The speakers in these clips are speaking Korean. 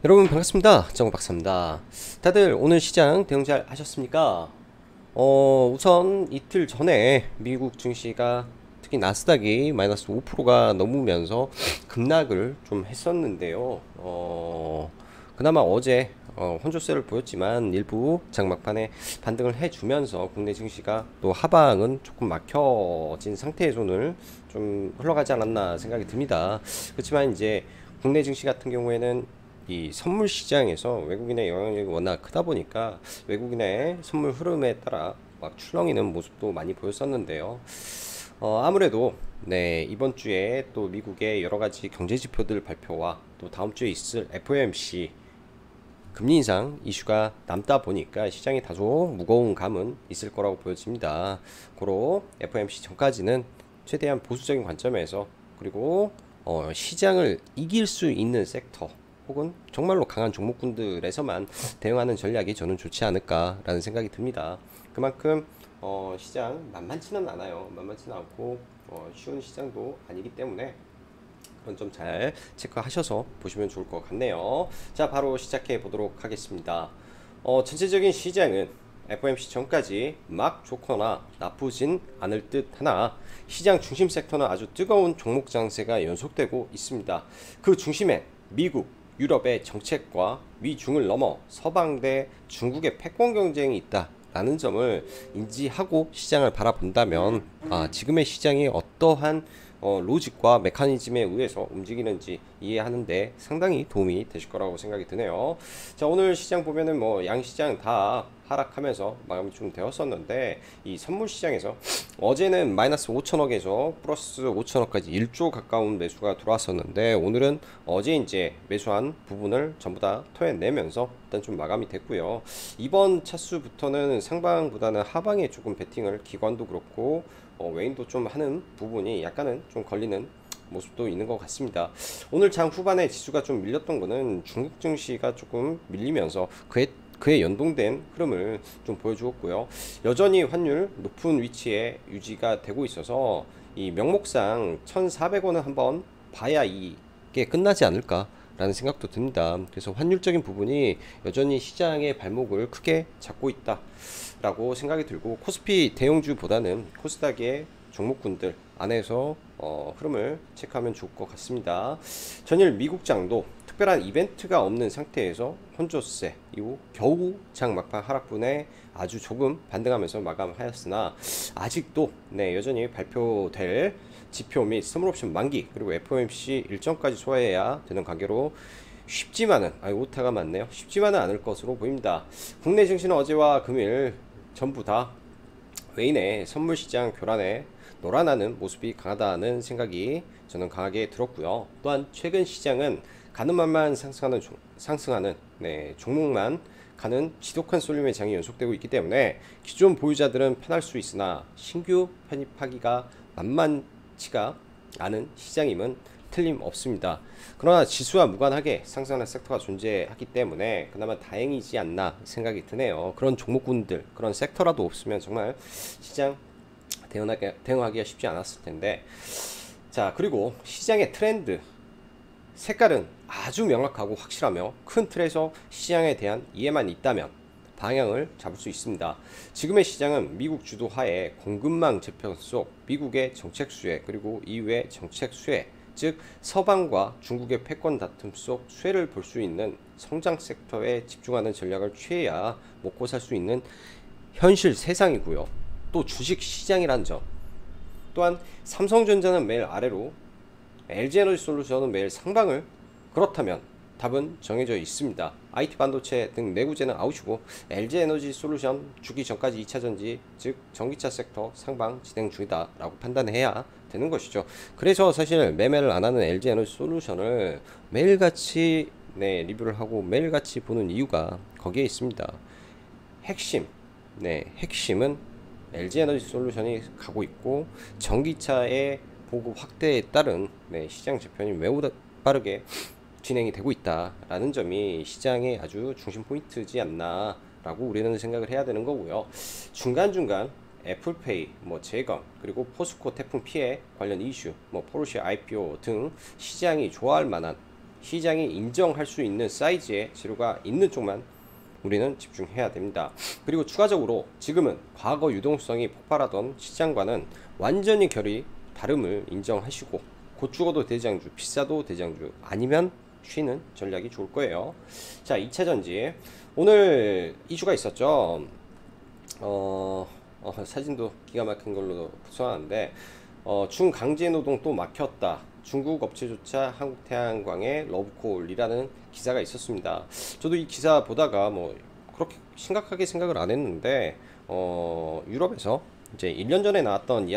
여러분 반갑습니다. 정박사입니다. 다들 오늘 시장 대응 잘 하셨습니까? 우선 이틀 전에 미국 증시가 특히 나스닥이 마이너스 5%가 넘으면서 급락을 좀 했었는데요. 그나마 어제 혼조세를 보였지만 일부 장막판에 반등을 해주면서 국내 증시가 또 하방은 조금 막혀진 상태에서 오늘 좀 흘러가지 않았나 생각이 듭니다. 그렇지만 이제 국내 증시 같은 경우에는 이 선물 시장에서 외국인의 영향력이 워낙 크다 보니까 외국인의 선물 흐름에 따라 막 출렁이는 모습도 많이 보였었는데요. 아무래도 네, 이번 주에 또 미국의 여러 가지 경제 지표들 발표와 또 다음 주에 있을 FOMC 금리 인상 이슈가 남다 보니까 시장이 다소 무거운 감은 있을 거라고 보여집니다. 고로 FOMC 전까지는 최대한 보수적인 관점에서 그리고 시장을 이길 수 있는 섹터 혹은 정말로 강한 종목군들에서만 대응하는 전략이 저는 좋지 않을까라는 생각이 듭니다. 그만큼 시장 만만치는 않아요. 만만치는 않고 쉬운 시장도 아니기 때문에 그건 좀 잘 체크하셔서 보시면 좋을 것 같네요. 자, 바로 시작해 보도록 하겠습니다. 전체적인 시장은 FOMC 전까지 막 좋거나 나쁘진 않을 듯 하나 시장 중심 섹터는 아주 뜨거운 종목 장세가 연속되고 있습니다. 그 중심엔 미국, 유럽의 정책과 미중을 넘어 서방 대 중국의 패권 경쟁이 있다. 라는 점을 인지하고 시장을 바라본다면 지금의 시장이 어떠한 로직과 메커니즘에 의해서 움직이는지 이해하는데 상당히 도움이 되실 거라고 생각이 드네요. 자, 오늘 시장 보면은 뭐 양시장 다 하락하면서 마감이 좀 되었었는데 이 선물 시장에서 어제는 마이너스 5천억에서 플러스 5천억까지 1조 가까운 매수가 들어왔었는데 오늘은 어제 이제 매수한 부분을 전부 다 토해내면서 일단 좀 마감이 됐고요. 이번 차수부터는 상방보다는 하방에 조금 베팅을 기관도 그렇고 외인도 좀 하는 부분이 약간은 좀 걸리는 모습도 있는 것 같습니다. 오늘 장 후반에 지수가 좀 밀렸던 거는 중국 증시가 조금 밀리면서 그에 연동된 흐름을 좀 보여주었고요. 여전히 환율 높은 위치에 유지가 되고 있어서 이 명목상 1,400원은 한번 봐야 이게 끝나지 않을까 라는 생각도 듭니다. 그래서 환율적인 부분이 여전히 시장의 발목을 크게 잡고 있다 라고 생각이 들고 코스피 대형주보다는 코스닥의 종목군들 안에서 흐름을 체크하면 좋을 것 같습니다. 전일 미국장도 특별한 이벤트가 없는 상태에서 혼조세 이후 겨우 장 막판 하락분에 아주 조금 반등하면서 마감하였으나 아직도 네, 여전히 발표될 지표 및 선물옵션 만기 그리고 FOMC 일정까지 소화해야 되는 관계로 쉽지만은 오타가 많네요. 쉽지만은 않을 것으로 보입니다. 국내 증시는 어제와 금일 전부 다 외인의 선물시장 교란에 놀아나는 모습이 강하다는 생각이 저는 강하게 들었고요. 또한 최근 시장은 가는 맛만 상승하는 네, 종목만 가는 지독한 쏠림의 장이 연속되고 있기 때문에 기존 보유자들은 편할 수 있으나 신규 편입하기가 만만치가 않은 시장임은 틀림없습니다. 그러나 지수와 무관하게 상승하는 섹터가 존재하기 때문에 그나마 다행이지 않나 생각이 드네요. 그런 종목군들, 그런 섹터라도 없으면 정말 시장 대응하기가 쉽지 않았을 텐데. 자, 그리고 시장의 트렌드 색깔은 아주 명확하고 확실하며 큰 틀에서 시장에 대한 이해만 있다면 방향을 잡을 수 있습니다. 지금의 시장은 미국 주도하에 공급망 재편 속 미국의 정책 수혜 그리고 이후의 정책 수혜 즉 서방과 중국의 패권 다툼 속 수혜를 볼 수 있는 성장 섹터에 집중하는 전략을 취해야 먹고 살 수 있는 현실 세상이고요. 또 주식 시장이란 점 또한 삼성전자는 매일 아래로 LG에너지솔루션은 매일 상방을 그렇다면 답은 정해져 있습니다. IT 반도체 등 내구재는 아웃이고 LG에너지솔루션 주기 전까지 2차전지 즉 전기차 섹터 상방 진행 중이다 라고 판단해야 되는 것이죠. 그래서 사실 매매를 안 하는 LG에너지솔루션을 매일같이 네, 리뷰를 하고 매일같이 보는 이유가 거기에 있습니다. 핵심 핵심은 LG에너지솔루션이 가고 있고 전기차의 보급 확대에 따른 시장 재편이 매우 빠르게 진행이 되고 있다라는 점이 시장의 아주 중심 포인트지 않나라고 우리는 생각을 해야 되는 거고요. 중간중간 애플페이, 재검, 그리고 포스코 태풍 피해 관련 이슈, 포르쉐 IPO 등 시장이 좋아할 만한 시장이 인정할 수 있는 사이즈의 재료가 있는 쪽만 우리는 집중해야 됩니다. 그리고 추가적으로 지금은 과거 유동성이 폭발하던 시장과는 완전히 결이 다름을 인정하시고 곧 죽어도 대장주, 비싸도 대장주, 아니면 쉬는 전략이 좋을 거예요. 자, 2차전지 오늘 이슈가 있었죠. 사진도 기가 막힌 걸로 구성하는데 중강제노동 또 막혔다, 중국 업체조차 한국태양광의 러브콜이라는 기사가 있었습니다. 저도 이 기사 보다가 뭐 그렇게 심각하게 생각을 안 했는데 유럽에서 이제 1년 전에 나왔던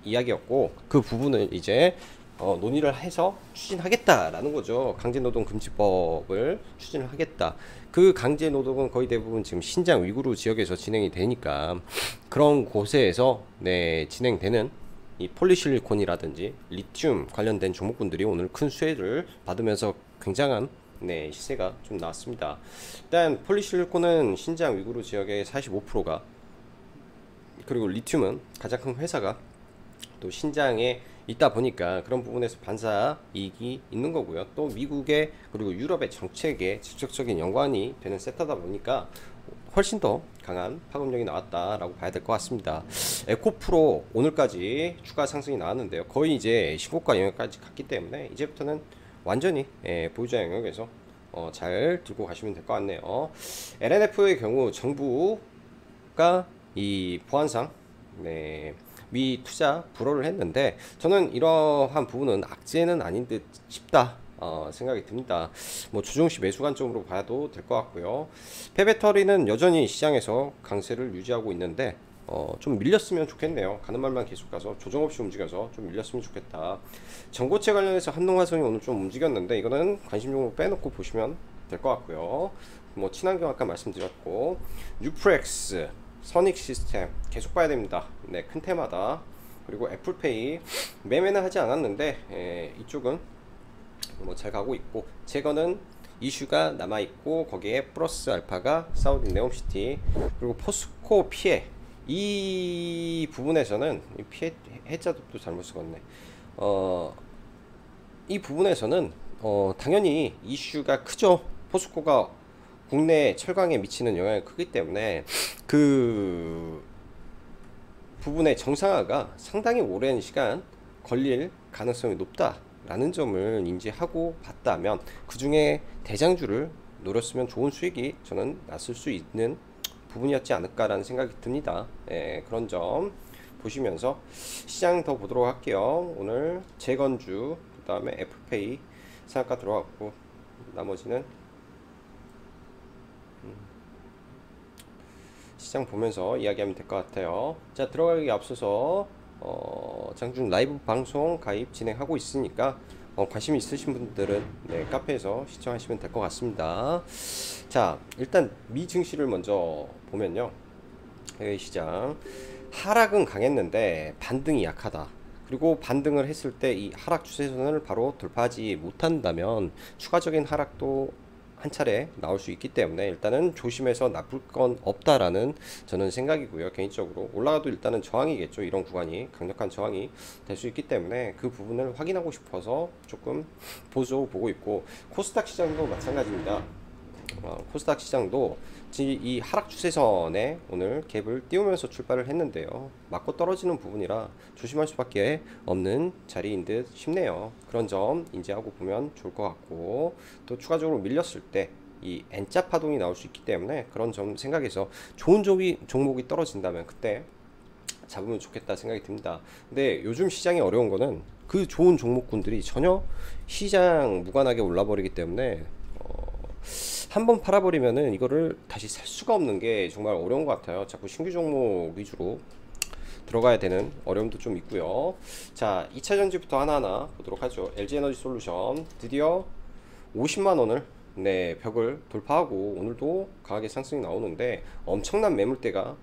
이야기였고 그 부분을 이제 논의를 해서 추진하겠다라는 거죠. 강제노동 금지법을 추진을 하겠다. 그 강제노동은 거의 대부분 지금 신장 위구르 지역에서 진행이 되니까 그런 곳에서 진행되는 이 폴리실리콘이라든지 리튬 관련된 종목군들이 오늘 큰 수혜를 받으면서 굉장한 시세가 좀 나왔습니다. 일단 폴리실리콘은 신장 위구르 지역의 45%가, 그리고 리튬은 가장 큰 회사가 또 신장에 있다 보니까 그런 부분에서 반사 이익이 있는 거고요. 또 미국의 그리고 유럽의 정책에 직접적인 연관이 되는 섹터다 보니까 훨씬 더 강한 파급력이 나왔다라고 봐야 될 것 같습니다. 에코프로 오늘까지 추가 상승이 나왔는데요. 거의 이제 신고가 영역까지 갔기 때문에 이제부터는 완전히 보유자 영역에서 잘 들고 가시면 될 것 같네요. LNF의 경우 정부가 이 보안상 미 투자 불허를 했는데 저는 이러한 부분은 악재는 아닌 듯 싶다 생각이 듭니다. 뭐 조정시 매수 관점으로 봐도 될 것 같고요. 폐배터리는 여전히 시장에서 강세를 유지하고 있는데 좀 밀렸으면 좋겠네요. 가는 말만 계속 가서 조정 없이 움직여서 좀 밀렸으면 좋겠다. 전고체 관련해서 한농화성이 오늘 좀 움직였는데 이거는 관심 종목 빼놓고 보시면 될 것 같고요. 뭐 친환경 아까 말씀드렸고, 뉴프렉스, 선익 시스템 계속 봐야 됩니다. 큰 테마다. 그리고 애플페이 매매는 하지 않았는데 이쪽은 뭐 잘 가고 있고, 제거는 이슈가 남아 있고 거기에 플러스 알파가 사우디 네옴시티, 그리고 포스코 피해, 이 부분에서는 이 피해 해자도 또 잘못 쓰겠네. 이 부분에서는 당연히 이슈가 크죠. 포스코가 국내 철강에 미치는 영향이 크기 때문에 그 부분의 정상화가 상당히 오랜 시간 걸릴 가능성이 높다라는 점을 인지하고 봤다면 그 중에 대장주를 노렸으면 좋은 수익이 저는 났을 수 있는 부분이었지 않을까라는 생각이 듭니다. 그런 점 보시면서 시장 더 보도록 할게요. 오늘 재건주, 그 다음에 애플페이 상한가 들어갔고 나머지는 시장 보면서 이야기하면 될 것 같아요. 자, 들어가기 앞서서 장중 라이브 방송 가입 진행하고 있으니까 관심 있으신 분들은 카페에서 시청하시면 될 것 같습니다. 자, 일단 미 증시를 먼저 보면요, 해외 시장 하락은 강했는데 반등이 약하다. 그리고 반등을 했을 때 이 하락 추세선을 바로 돌파하지 못한다면 추가적인 하락도 한 차례 나올 수 있기 때문에 일단은 조심해서 나쁠 건 없다라는 저는 생각이고요. 개인적으로 올라가도 일단은 저항이겠죠. 이런 구간이 강력한 저항이 될 수 있기 때문에 그 부분을 확인하고 싶어서 조금 보조 보고 있고, 코스닥 시장도 마찬가지입니다. 코스닥 시장도 이 하락 추세선에 오늘 갭을 띄우면서 출발을 했는데요, 맞고 떨어지는 부분이라 조심할 수밖에 없는 자리인 듯 싶네요. 그런 점 인지하고 보면 좋을 것 같고, 또 추가적으로 밀렸을 때 이 N자 파동이 나올 수 있기 때문에 그런 점 생각해서 좋은 종목이 떨어진다면 그때 잡으면 좋겠다 생각이 듭니다. 근데 요즘 시장이 어려운 거는 그 좋은 종목군들이 전혀 시장 무관하게 올라버리기 때문에 한번 팔아버리면은 이거를 다시 살 수가 없는 게 정말 어려운 것 같아요. 자꾸 신규 종목 위주로 들어가야 되는 어려움도 좀 있고요. 자, 2차 전지부터 하나하나 보도록 하죠. LG에너지솔루션 드디어 50만원을 벽을 돌파하고 오늘도 강하게 상승이 나오는데 엄청난 매물대가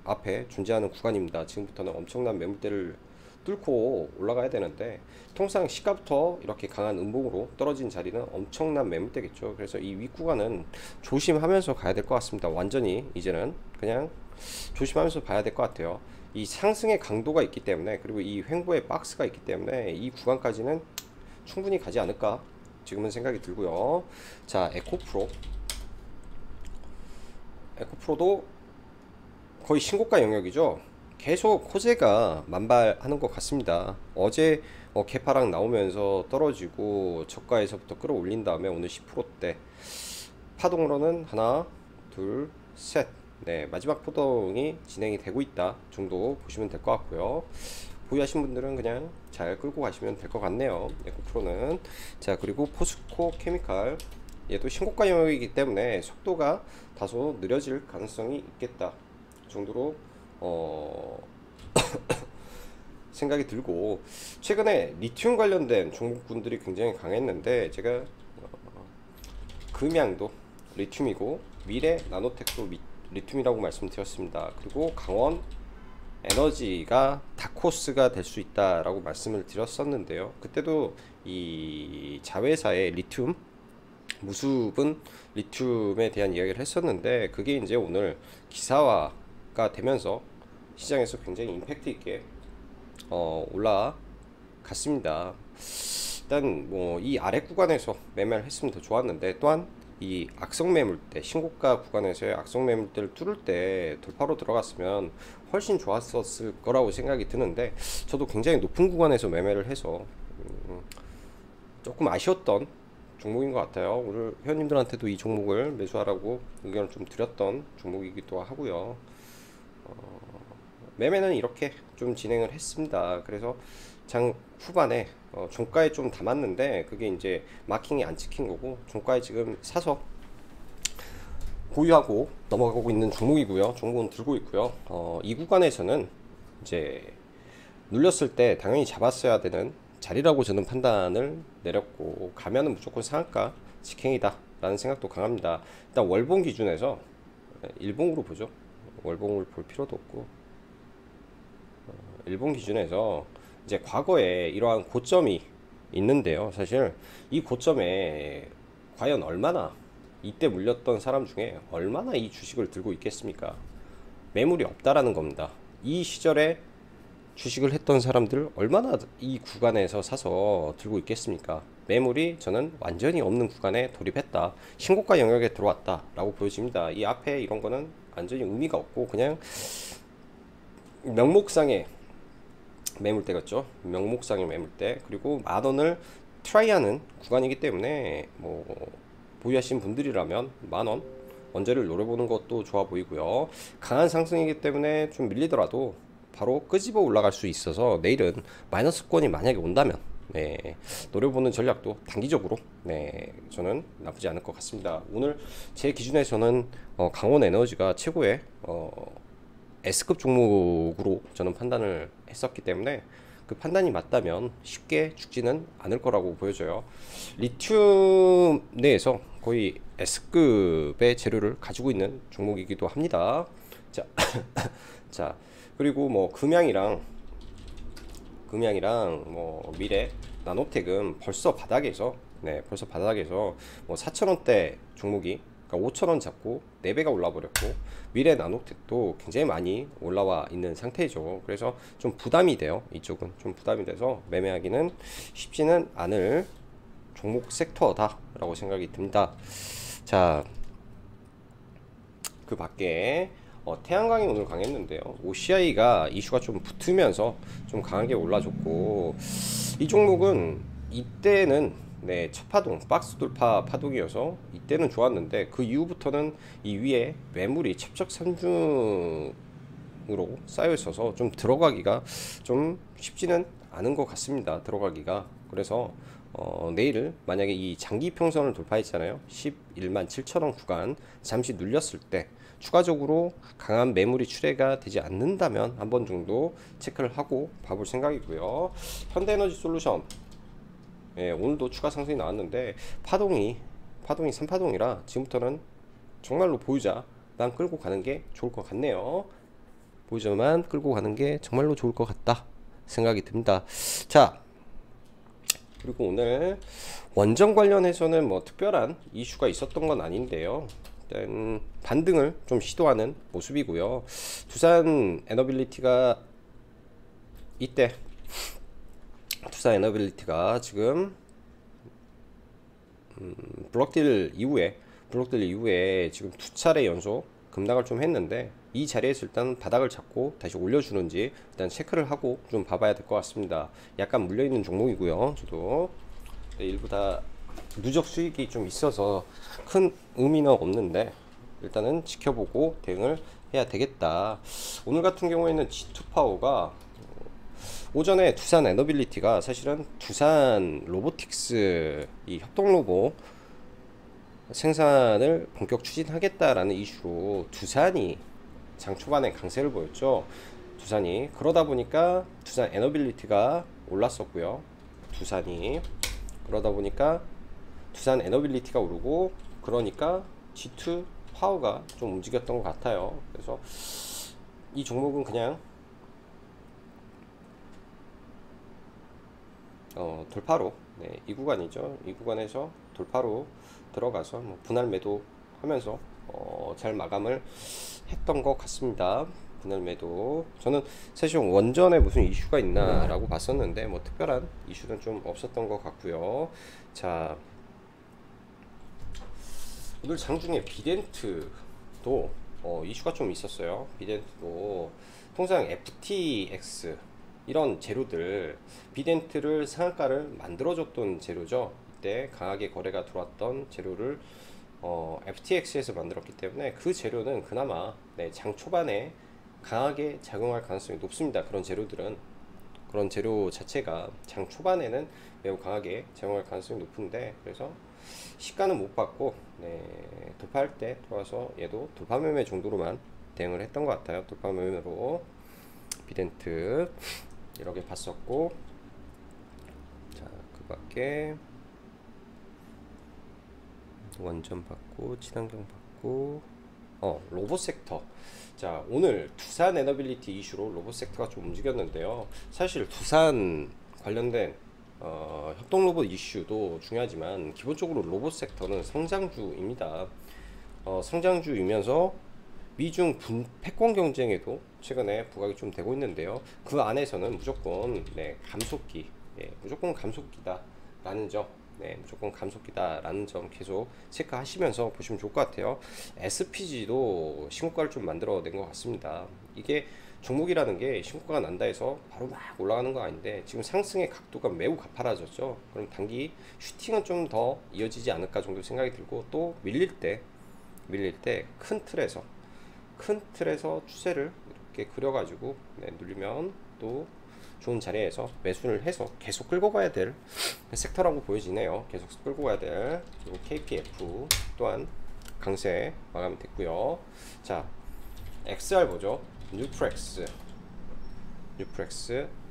앞에 존재하는 구간입니다. 지금부터는 엄청난 매물대를 뚫고 올라가야 되는데, 통상 시가부터 이렇게 강한 음봉으로 떨어진 자리는 엄청난 매물대겠죠. 그래서 이 윗구간은 조심하면서 가야 될 것 같습니다. 완전히 이제는 그냥 조심하면서 봐야 될 것 같아요. 이 상승의 강도가 있기 때문에, 그리고 이 횡보의 박스가 있기 때문에 이 구간까지는 충분히 가지 않을까 지금은 생각이 들고요. 자, 에코프로도 거의 신고가 영역이죠. 계속 호재가 만발하는 것 같습니다. 어제 개파락 나오면서 떨어지고 저가에서부터 끌어올린 다음에 오늘 10%대 파동으로는 하나 둘셋, 네, 마지막 파동이 진행이 되고 있다 정도 보시면 될 것 같고요. 보유하신 분들은 그냥 잘 끌고 가시면 될 것 같네요. 에코프로는. 자, 그리고 포스코 케미칼, 얘도 신고가 영역이기 때문에 속도가 다소 느려질 가능성이 있겠다 정도로 생각이 들고, 최근에 리튬 관련된 종목군들이 굉장히 강했는데 제가 금양도 리튬이고 미래 나노텍도 리튬이라고 말씀드렸습니다. 그리고 강원 에너지가 다코스가 될 수 있다라고 말씀을 드렸었는데요. 그때도 이 자회사의 리튬 무수분 리튬에 대한 이야기를 했었는데, 그게 이제 오늘 기사화가 되면서 시장에서 굉장히 임팩트 있게 올라갔습니다. 일단 뭐 이 아래 구간에서 매매를 했으면 더 좋았는데, 또한 이 악성 매물대, 신고가 구간에서의 악성 매물대를 뚫을 때 돌파로 들어갔으면 훨씬 좋았었을 거라고 생각이 드는데, 저도 굉장히 높은 구간에서 매매를 해서 조금 아쉬웠던 종목인 것 같아요. 오늘 회원님들한테도 이 종목을 매수하라고 의견을 좀 드렸던 종목이기도 하고요. 매매는 이렇게 좀 진행을 했습니다. 그래서 장 후반에 종가에 좀 담았는데 그게 이제 마킹이 안 찍힌 거고, 종가에 지금 사서 보유하고 넘어가고 있는 종목이고요. 종목은 들고 있고요. 이 구간에서는 이제 눌렸을 때 당연히 잡았어야 되는 자리라고 저는 판단을 내렸고, 가면은 무조건 상한가 직행이다 라는 생각도 강합니다. 일단 월봉 기준에서 일봉으로 보죠. 월봉을 볼 필요도 없고, 일본 기준에서 이제 과거에 이러한 고점이 있는데요. 사실 이 고점에 과연 얼마나, 이때 물렸던 사람 중에 얼마나 이 주식을 들고 있겠습니까? 매물이 없다라는 겁니다. 이 시절에 주식을 했던 사람들 얼마나 이 구간에서 사서 들고 있겠습니까? 매물이 저는 완전히 없는 구간에 돌입했다, 신고가 영역에 들어왔다 라고 보여집니다. 이 앞에 이런 거는 완전히 의미가 없고 그냥 명목상의 매물대겠죠. 명목상의 매물대. 그리고 만원을 트라이하는 구간이기 때문에 뭐 보유하신 분들이라면 만원 언제를 노려보는 것도 좋아 보이고요. 강한 상승이기 때문에 좀 밀리더라도 바로 끄집어 올라갈 수 있어서 내일은 마이너스권이 만약에 온다면, 네, 노려보는 전략도 단기적으로, 네, 저는 나쁘지 않을 것 같습니다. 오늘 제 기준에서는 강원 에너지가 최고의 S급 종목으로 저는 판단을 했었기 때문에 그 판단이 맞다면 쉽게 죽지는 않을 거라고 보여져요. 리튬 내에서 거의 S급의 재료를 가지고 있는 종목이기도 합니다. 자, 자, 그리고 뭐 금양이랑 뭐 미래 나노텍은 벌써 바닥에서, 네, 벌써 바닥에서 뭐 4,000원대 종목이, 그러니까 5,000원 잡고 4배가 올라 버렸고, 미래 나노텍도 굉장히 많이 올라와 있는 상태죠. 그래서 좀 부담이 돼요. 이쪽은 좀 부담이 돼서 매매하기는 쉽지는 않을 종목 섹터다 라고 생각이 듭니다. 자, 그 밖에 태양광이 오늘 강했는데요. OCI가 이슈가 좀 붙으면서 좀 강하게 올라줬고, 이 종목은 이때는, 네, 첫 파동, 박스 돌파 파동이어서 이때는 좋았는데 그 이후부터는 이 위에 매물이 첩첩산중으로 쌓여 있어서 좀 들어가기가 좀 쉽지는 않은 것 같습니다. 들어가기가. 그래서 내일 만약에 이 장기 평선을 돌파했잖아요. 11만 7천원 구간 잠시 눌렸을 때 추가적으로 강한 매물이 출회가 되지 않는다면 한 번 정도 체크를 하고 봐볼 생각이고요. 현대에너지 솔루션, 예, 오늘도 추가 상승이 나왔는데 파동이 3파동이라 지금부터는 정말로 보유자만 끌고 가는 게 좋을 것 같네요. 보유자만 끌고 가는 게 정말로 좋을 것 같다 생각이 듭니다. 자, 그리고 오늘 원전 관련해서는 뭐 특별한 이슈가 있었던 건 아닌데요. 일단 반등을 좀 시도하는 모습이고요. 두산 에너빌리티가 지금 블록딜 이후에 지금 두 차례 연속 급락을 좀 했는데 이 자리에서 일단 바닥을 잡고 다시 올려주는지 일단 체크를 하고 좀 봐봐야 될 것 같습니다. 약간 물려있는 종목이고요. 저도 일부 다 누적 수익이 좀 있어서 큰 의미는 없는데 일단은 지켜보고 대응을 해야 되겠다. 오늘 같은 경우에는 G2파워가 오전에 두산 에너빌리티가 사실은 두산 로보틱스 이 협동 로봇 생산을 본격 추진하겠다라는 이슈로 두산이 장 초반에 강세를 보였죠. 두산이 그러다 보니까 두산 에너빌리티가 올랐었고요. 두산이 그러다 보니까 두산 에너빌리티가 오르고 그러니까 G2 파워가 좀 움직였던 것 같아요. 그래서 이 종목은 그냥 돌파로 이 구간이죠. 이 구간에서 돌파로 들어가서 뭐 분할 매도 하면서 잘 마감을 했던 것 같습니다. 분할 매도. 저는 사실 원전에 무슨 이슈가 있나 라고 봤었는데 뭐 특별한 이슈는 좀 없었던 것 같고요. 자, 오늘 장중에 비덴트도 이슈가 좀 있었어요. 비덴트도 통상 FTX 이런 재료들, 비덴트를 상한가를 만들어줬던 재료죠. 이때 강하게 거래가 들어왔던 재료를 FTX에서 만들었기 때문에 그 재료는 그나마 장 초반에 강하게 작용할 가능성이 높습니다. 그런 재료들은, 그런 재료 자체가 장 초반에는 매우 강하게 작용할 가능성이 높은데, 그래서 시가는 못 받고 돌파할 때 들어와서 얘도 돌파 매매 정도로만 대응을 했던 것 같아요. 돌파 매매로 비덴트 이렇게 봤었고, 자, 그 밖에 원전 받고 친환경 받고 로봇 섹터. 자, 오늘 두산 에너빌리티 이슈로 로봇 섹터가 좀 움직였는데요. 사실 두산 관련된 협동 로봇 이슈도 중요하지만 기본적으로 로봇 섹터는 성장주입니다. 성장주이면서 미중 패권 경쟁에도 최근에 부각이 좀 되고 있는데요. 그 안에서는 무조건 감속기, 무조건 감속기다 라는 점, 무조건 감속기다 라는 점 계속 체크하시면서 보시면 좋을 것 같아요. SPG도 신고가를 좀 만들어낸 것 같습니다. 이게 종목이라는 게 신고가가 난다 해서 바로 막 올라가는 거 아닌데 지금 상승의 각도가 매우 가파라졌죠. 그럼 단기 슈팅은 좀 더 이어지지 않을까 정도 생각이 들고, 또 밀릴 때 큰 틀에서 추세를 이렇게 그려가지고 누르면 또 좋은 자리에서 매수를 해서 계속 끌고 가야 될 섹터라고 보여지네요. 계속 끌고 가야 될. 그리고 KPF 또한 강세 마감이 됐고요. 자, XR 보죠. 뉴프렉스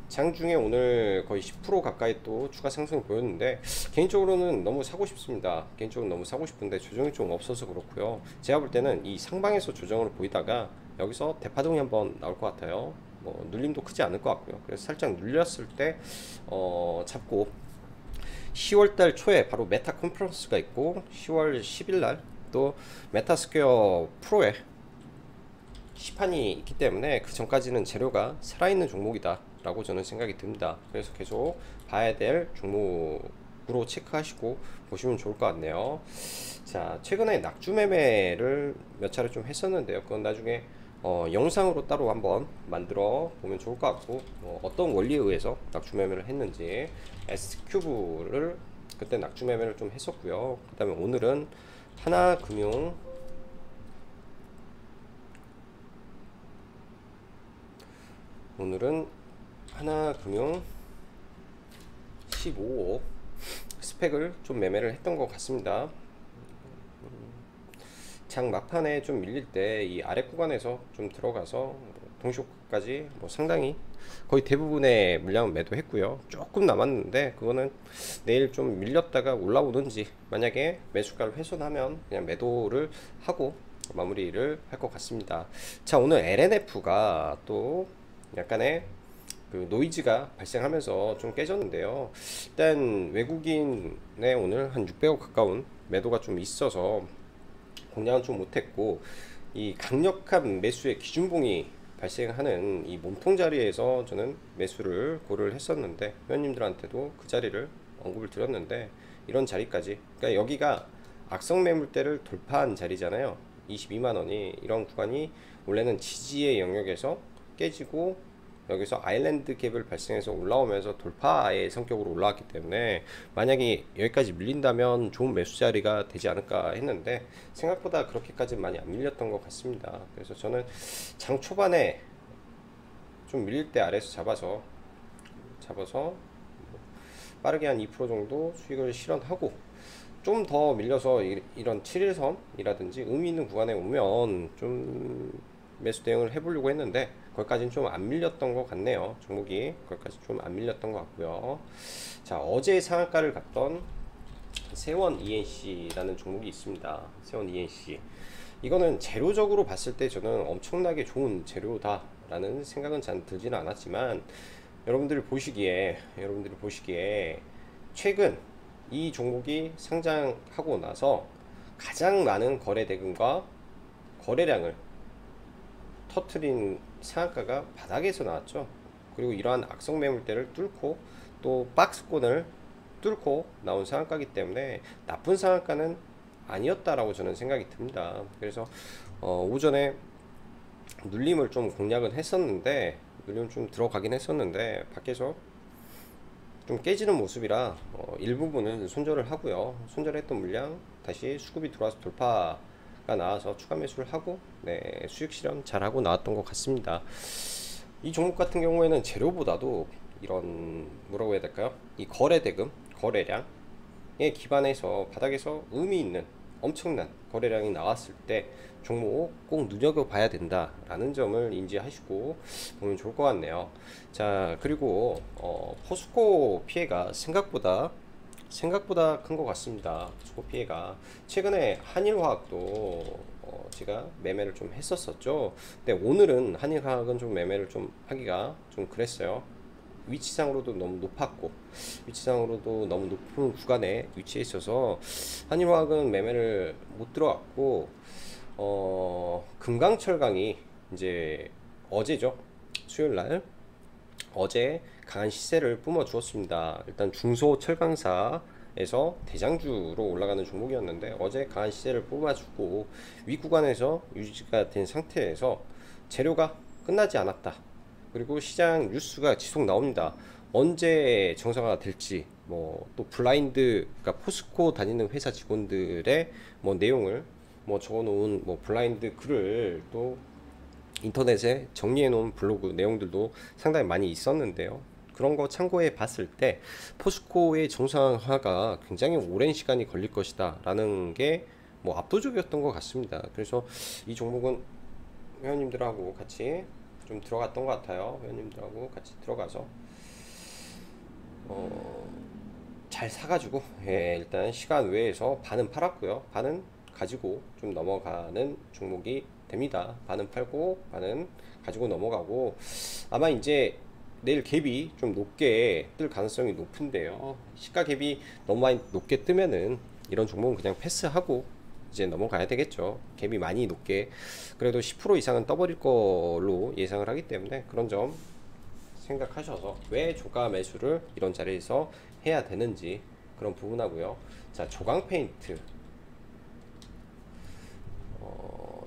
장중에 오늘 거의 10% 가까이 또 추가 상승을 보였는데, 개인적으로는 너무 사고 싶습니다. 개인적으로 너무 사고 싶은데 조정이 좀 없어서 그렇고요. 제가 볼 때는 이 상방에서 조정을 보이다가 여기서 대파동이 한번 나올 것 같아요. 뭐 눌림도 크지 않을 것 같고요. 그래서 살짝 눌렸을 때 잡고 10월달 초에 바로 메타 컨퍼런스가 있고 10월 10일날 또 메타스퀘어 프로에 시판이 있기 때문에 그 전까지는 재료가 살아있는 종목이다 라고 저는 생각이 듭니다. 그래서 계속 봐야 될 종목으로 체크하시고 보시면 좋을 것 같네요. 자, 최근에 낙주 매매를 몇 차례 좀 했었는데요. 그건 나중에 영상으로 따로 한번 만들어 보면 좋을 것 같고, 어떤 원리에 의해서 낙주 매매를 했는지, S큐브를 그때 낙주 매매를 좀 했었고요. 그 다음에 오늘은 하나금융 하나금융 15호 스펙을 좀 매매를 했던 것 같습니다. 장 막판에 좀 밀릴 때 이 아래 구간에서 좀 들어가서 동시호가까지 상당히 거의 대부분의 물량은 매도했고요. 조금 남았는데 그거는 내일 좀 밀렸다가 올라오든지, 만약에 매수가를 훼손하면 그냥 매도를 하고 마무리를 할 것 같습니다. 자, 오늘 LNF가 또 약간의 그 노이즈가 발생하면서 좀 깨졌는데요. 일단 외국인의 오늘 한 600억 가까운 매도가 좀 있어서 공략은 좀 못했고, 이 강력한 매수의 기준봉이 발생하는 이 몸통 자리에서 저는 매수를 고려를 했었는데, 회원님들한테도 그 자리를 언급을 드렸는데 이런 자리까지, 그러니까 여기가 악성 매물대를 돌파한 자리잖아요. 22만원이 이런 구간이 원래는 지지의 영역에서 깨지고 여기서 아일랜드 갭을 발생해서 올라오면서 돌파의 성격으로 올라왔기 때문에 만약에 여기까지 밀린다면 좋은 매수 자리가 되지 않을까 했는데 생각보다 그렇게까지 많이 안 밀렸던 것 같습니다. 그래서 저는 장 초반에 좀 밀릴 때 아래에서 잡아서 빠르게 한 2% 정도 수익을 실현하고, 좀 더 밀려서 이런 7일선이라든지 의미 있는 구간에 오면 좀 매수 대응을 해보려고 했는데 거기까지는 좀 안 밀렸던 것 같네요. 종목이 거기까지 좀 안 밀렸던 것 같고요. 자, 어제 상한가를 갔던 세원 ENC라는 종목이 있습니다. 세원 ENC, 이거는 재료적으로 봤을 때 저는 엄청나게 좋은 재료다 라는 생각은 잘 들지는 않았지만, 여러분들이 보시기에 최근 이 종목이 상장하고 나서 가장 많은 거래 대금과 거래량을 터트린 상한가가 바닥에서 나왔죠. 그리고 이러한 악성 매물대를 뚫고 또 박스권을 뚫고 나온 상한가이기 때문에 나쁜 상한가는 아니었다라고 저는 생각이 듭니다. 그래서 오전에 눌림을 좀 공략은 했었는데, 눌림 좀 들어가긴 했었는데 밖에서 좀 깨지는 모습이라 일부분은 손절을 하고요. 손절했던 물량 다시 수급이 들어와서 돌파가 나와서 추가 매수를 하고 수익 실현 잘하고 나왔던 것 같습니다. 이 종목 같은 경우에는 재료보다도 이런 뭐라고 해야 될까요? 이 거래 대금, 거래량에 기반해서 바닥에서 의미 있는 엄청난 거래량이 나왔을 때 종목 꼭 눈여겨봐야 된다라는 점을 인지하시고 보면 좋을 것 같네요. 자, 그리고 포스코 피해가 생각보다 큰 것 같습니다. 포스코 피해가 최근에 한일화학도 제가 매매를 좀 했었었죠. 근데 오늘은 한일화학은 좀 매매를 좀 하기가 좀 그랬어요. 위치상으로도 너무 높았고 위치상으로도 너무 높은 구간에 위치해 있어서 한일화학은 매매를 못 들어갔고, 금강철강이 이제 어제죠, 수요일날 어제 강한 시세를 뿜어 주었습니다. 일단 중소철강사에서 대장주로 올라가는 종목이었는데 어제 강한 시세를 뿜어주고 윗구간에서 유지가 된 상태에서 재료가 끝나지 않았다. 그리고 시장 뉴스가 지속 나옵니다. 언제 정상화가 될지, 뭐 또 블라인드, 그러니까 포스코 다니는 회사 직원들의 뭐 내용을 뭐 적어놓은 뭐 블라인드 글을 또 인터넷에 정리해놓은 블로그 내용들도 상당히 많이 있었는데요. 그런 거 참고해 봤을 때 포스코의 정상화가 굉장히 오랜 시간이 걸릴 것이다 라는 게 뭐 압도적이었던 것 같습니다. 그래서 이 종목은 회원님들하고 같이 좀 들어갔던 것 같아요. 회원님들하고 같이 들어가서 잘 사가지고 일단 시간 외에서 반은 팔았고요. 반은 가지고 좀 넘어가는 종목이 됩니다. 반은 팔고 반은 가지고 넘어가고, 아마 이제 내일 갭이 좀 높게 뜰 가능성이 높은데요. 시가 갭이 너무 많이 높게 뜨면은 이런 종목은 그냥 패스하고 이제 넘어가야 되겠죠. 갭이 많이 높게, 그래도 10% 이상은 떠버릴 걸로 예상을 하기 때문에 그런 점 생각하셔서 왜 조가 매수를 이런 자리에서 해야 되는지 그런 부분하고요. 자, 조강 페인트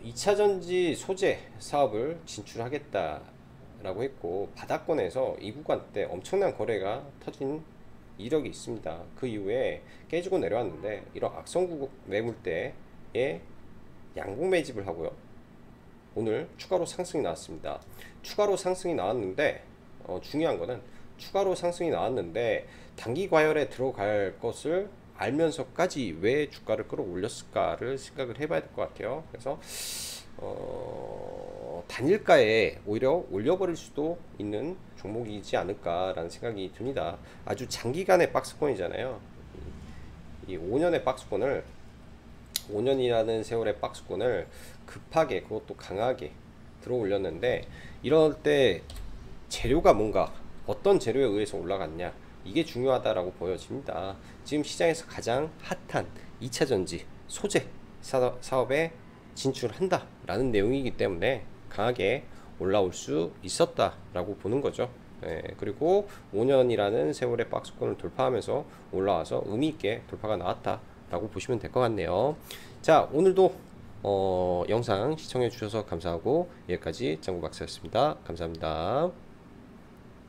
2차전지 소재 사업을 진출하겠다라고 했고, 바닥권에서 이 구간 때 엄청난 거래가 터진 이력이 있습니다. 그 이후에 깨지고 내려왔는데 이런 악성 매물대에 양봉 매집을 하고요. 오늘 추가로 상승이 나왔습니다. 추가로 상승이 나왔는데 중요한 거는 추가로 상승이 나왔는데 단기 과열에 들어갈 것을 알면서까지 왜 주가를 끌어올렸을까를 생각을 해봐야 될 것 같아요. 그래서 단일가에 오히려 올려버릴 수도 있는 종목이지 않을까라는 생각이 듭니다. 아주 장기간의 박스권이잖아요. 이 5년의 박스권을, 5년이라는 세월의 박스권을 급하게, 그것도 강하게 들어 올렸는데, 이럴 때 재료가 뭔가 어떤 재료에 의해서 올라갔냐, 이게 중요하다라고 보여집니다. 지금 시장에서 가장 핫한 2차전지 소재 사업에 진출한다 라는 내용이기 때문에 강하게 올라올 수 있었다 라고 보는 거죠. 그리고 5년이라는 세월의 박스권을 돌파하면서 올라와서 의미 있게 돌파가 나왔다라고 보시면 될 것 같네요. 자, 오늘도 영상 시청해 주셔서 감사하고 여기까지 짱구 박사였습니다. 감사합니다.